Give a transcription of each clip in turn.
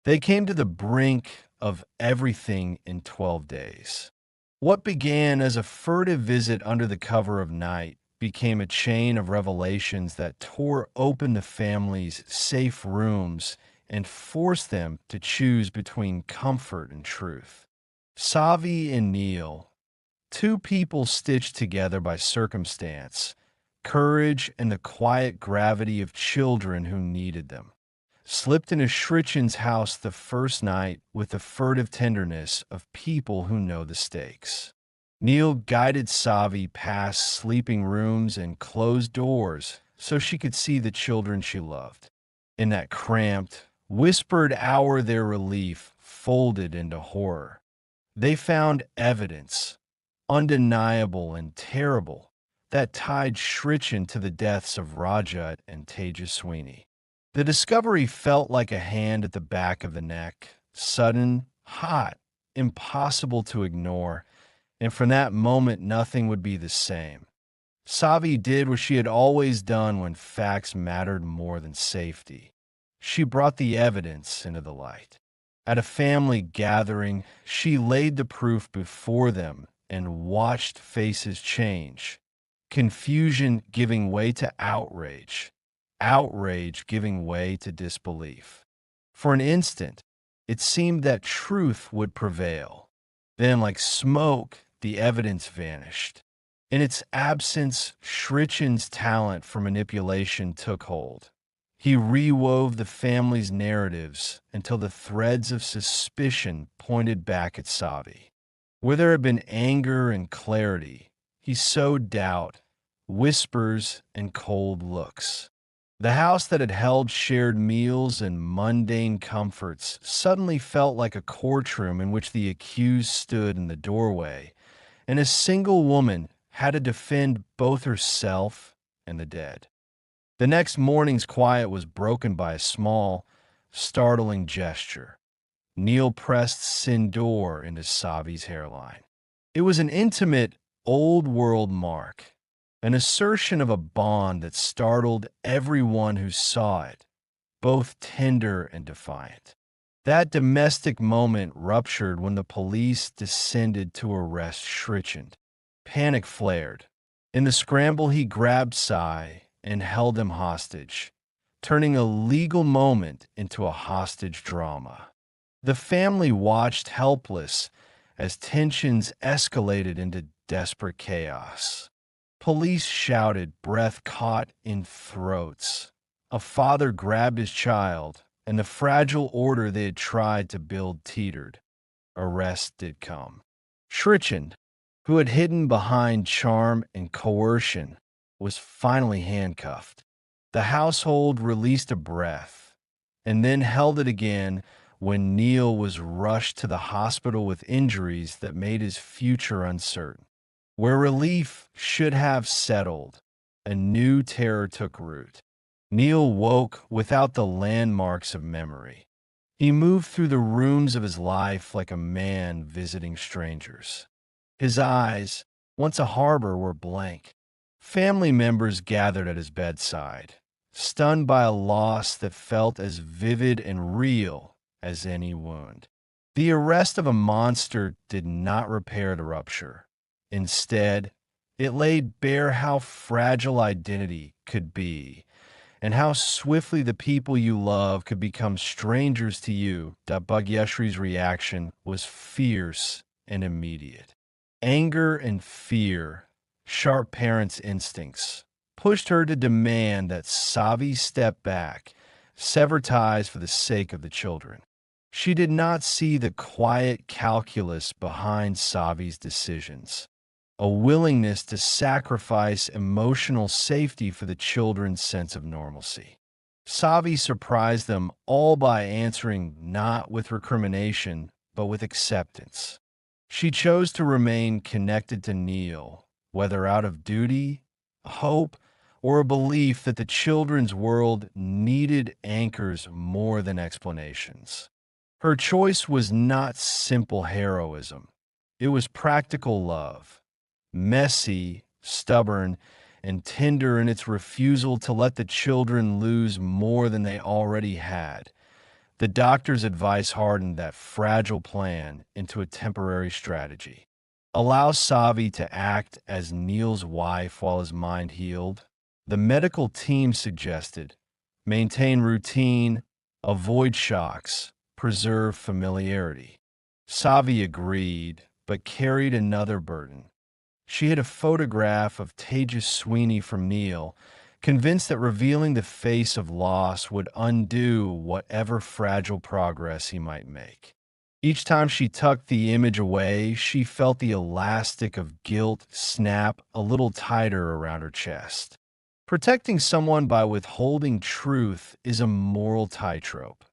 They came to the brink of everything in 12 days. What began as a furtive visit under the cover of night became a chain of revelations that tore open the family's safe rooms and forced them to choose between comfort and truth. Savi and Neil, two people stitched together by circumstance, courage, and the quiet gravity of children who needed them, slipped into Shrichand's house the first night with the furtive tenderness of people who know the stakes. Neil guided Savi past sleeping rooms and closed doors so she could see the children she loved. In that cramped, whispered hour, their relief folded into horror. They found evidence, undeniable and terrible, that tied Shrichand to the deaths of Rajat and Tejaswini. The discovery felt like a hand at the back of the neck, sudden, hot, impossible to ignore, and from that moment nothing would be the same. Savi did what she had always done when facts mattered more than safety. She brought the evidence into the light. At a family gathering, she laid the proof before them and watched faces change, confusion giving way to outrage, outrage giving way to disbelief. For an instant, it seemed that truth would prevail. Then, like smoke, the evidence vanished. In its absence, Shrichand's talent for manipulation took hold. He rewove the family's narratives until the threads of suspicion pointed back at Savi. Where there had been anger and clarity, he sowed doubt, whispers, and cold looks. The house that had held shared meals and mundane comforts suddenly felt like a courtroom in which the accused stood in the doorway, and a single woman had to defend both herself and the dead. The next morning's quiet was broken by a small, startling gesture. Neil pressed sindoor into Savi's hairline. It was an intimate, old-world mark, an assertion of a bond that startled everyone who saw it, both tender and defiant. That domestic moment ruptured when the police descended to arrest Shrichand. Panic flared. In the scramble, he grabbed Sai and held him hostage, turning a legal moment into a hostage drama. The family watched helpless as tensions escalated into desperate chaos. Police shouted, breath caught in throats. A father grabbed his child, and the fragile order they had tried to build teetered. Arrest did come. Shrichand, who had hidden behind charm and coercion, was finally handcuffed. The household released a breath, and then held it again when Neil was rushed to the hospital with injuries that made his future uncertain. Where relief should have settled, a new terror took root. Neil woke without the landmarks of memory. He moved through the rooms of his life like a man visiting strangers. His eyes, once a harbor, were blank. Family members gathered at his bedside, stunned by a loss that felt as vivid and real as any wound. The arrest of a monster did not repair the rupture. Instead, it laid bare how fragile identity could be and how swiftly the people you love could become strangers to you. Bhagyashrie's reaction was fierce and immediate. Anger and fear, sharp parents' instincts, pushed her to demand that Savi step back, sever ties for the sake of the children. She did not see the quiet calculus behind Savi's decisions, a willingness to sacrifice emotional safety for the children's sense of normalcy. Savi surprised them all by answering not with recrimination, but with acceptance. She chose to remain connected to Neil, whether out of duty, hope, or a belief that the children's world needed anchors more than explanations. Her choice was not simple heroism. It was practical love, messy, stubborn, and tender in its refusal to let the children lose more than they already had, The doctor's advice hardened that fragile plan into a temporary strategy. Allow Savi to act as Neil's wife while his mind healed. The medical team suggested maintain routine, avoid shocks, preserve familiarity. Savi agreed, but carried another burden. She had a photograph of Tejas Sweeney from Neil, convinced that revealing the face of loss would undo whatever fragile progress he might make. Each time she tucked the image away, she felt the elastic of guilt snap a little tighter around her chest. Protecting someone by withholding truth is a moral tightrope.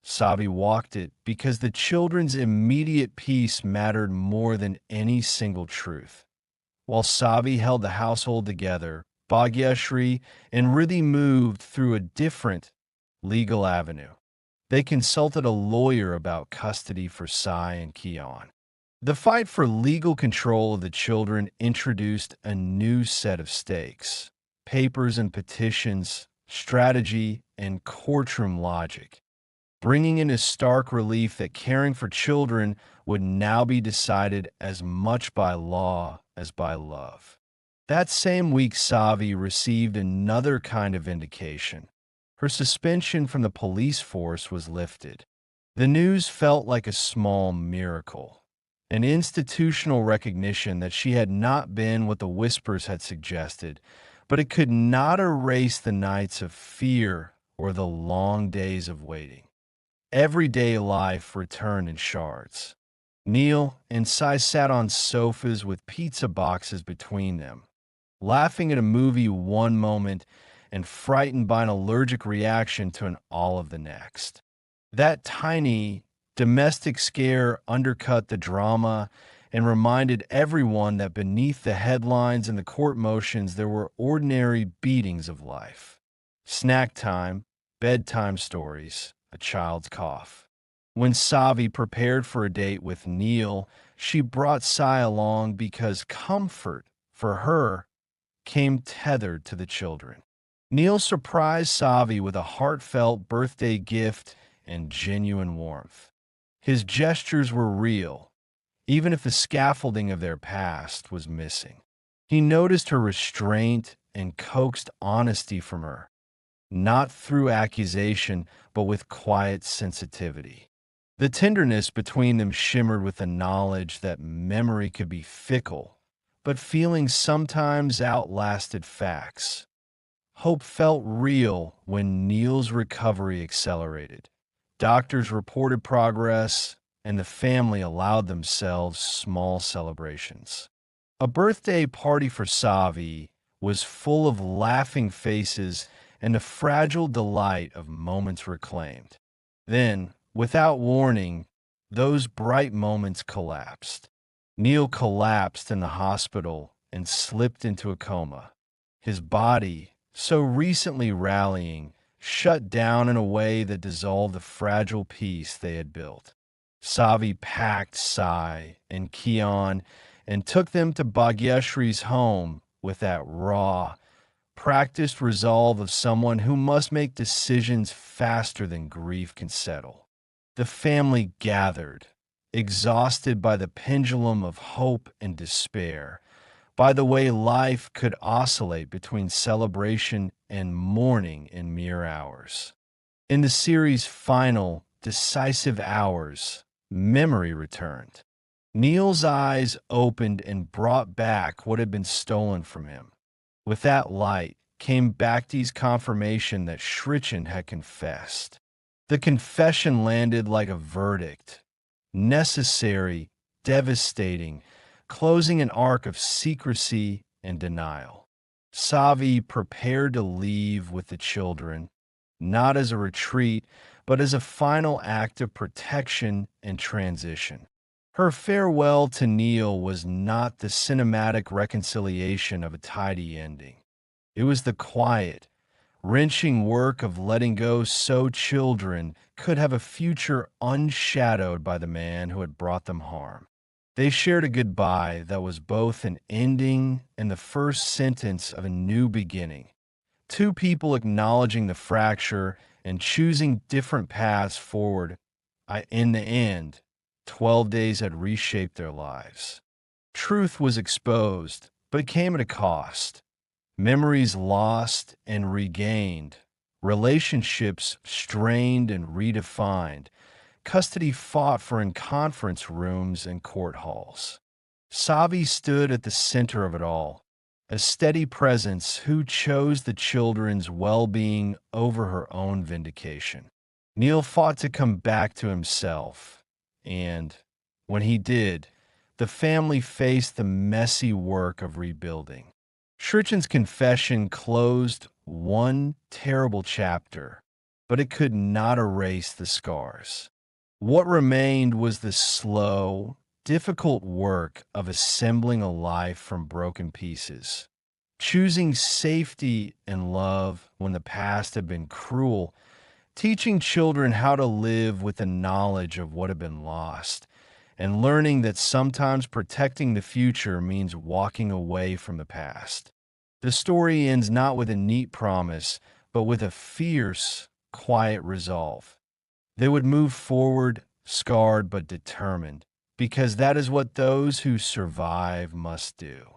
Savi walked it because the children's immediate peace mattered more than any single truth. While Savi held the household together, Bhagyashri and Riddhi moved through a different legal avenue. They consulted a lawyer about custody for Sai and Kian. The fight for legal control of the children introduced a new set of stakes: papers and petitions, strategy, and courtroom logic, bringing into stark relief that caring for children would now be decided as much by law as by love. That same week, Savi received another kind of vindication. Her suspension from the police force was lifted. The news felt like a small miracle, an institutional recognition that she had not been what the whispers had suggested, but it could not erase the nights of fear or the long days of waiting. Everyday life returned in shards. Neil and Sai sat on sofas with pizza boxes between them, laughing at a movie one moment and frightened by an allergic reaction to an olive the next. That tiny domestic scare undercut the drama and reminded everyone that beneath the headlines and the court motions there were ordinary beatings of life. Snack time, bedtime stories, a child's cough. When Savi prepared for a date with Neil, she brought Sai along because comfort, for her, came tethered to the children. Neil surprised Savi with a heartfelt birthday gift and genuine warmth. His gestures were real, even if the scaffolding of their past was missing. He noticed her restraint and coaxed honesty from her, not through accusation, but with quiet sensitivity. The tenderness between them shimmered with the knowledge that memory could be fickle, but feelings sometimes outlasted facts. Hope felt real when Neil's recovery accelerated. Doctors reported progress, and the family allowed themselves small celebrations. A birthday party for Savi was full of laughing faces and the fragile delight of moments reclaimed. Then, without warning, those bright moments collapsed. Neil collapsed in the hospital and slipped into a coma. His body, so recently rallying, shut down in a way that dissolved the fragile peace they had built. Savi packed Sai and Kian and took them to Bhagyashri's home with that raw, practiced resolve of someone who must make decisions faster than grief can settle. The family gathered, exhausted by the pendulum of hope and despair, by the way life could oscillate between celebration and mourning in mere hours. In the series' final, decisive hours, memory returned. Neil's eyes opened and brought back what had been stolen from him. With that light came Bhakti's confirmation that Shrichand had confessed. The confession landed like a verdict, necessary, devastating, closing an arc of secrecy and denial. Savi prepared to leave with the children, not as a retreat, but as a final act of protection and transition. Her farewell to Neil was not the cinematic reconciliation of a tidy ending. It was the quiet, wrenching work of letting go so children could have a future unshadowed by the man who had brought them harm. They shared a goodbye that was both an ending and the first sentence of a new beginning. Two people acknowledging the fracture and choosing different paths forward. In the end, 12 days had reshaped their lives. Truth was exposed, but it came at a cost. Memories lost and regained, relationships strained and redefined, custody fought for in conference rooms and court halls. Savi stood at the center of it all, a steady presence who chose the children's well being over her own vindication. Neil fought to come back to himself, and when he did, the family faced the messy work of rebuilding. Shrichand's confession closed one terrible chapter, but it could not erase the scars. What remained was the slow, difficult work of assembling a life from broken pieces, choosing safety and love when the past had been cruel, teaching children how to live with the knowledge of what had been lost, and learning that sometimes protecting the future means walking away from the past. The story ends not with a neat promise, but with a fierce, quiet resolve. They would move forward, scarred but determined, because that is what those who survive must do.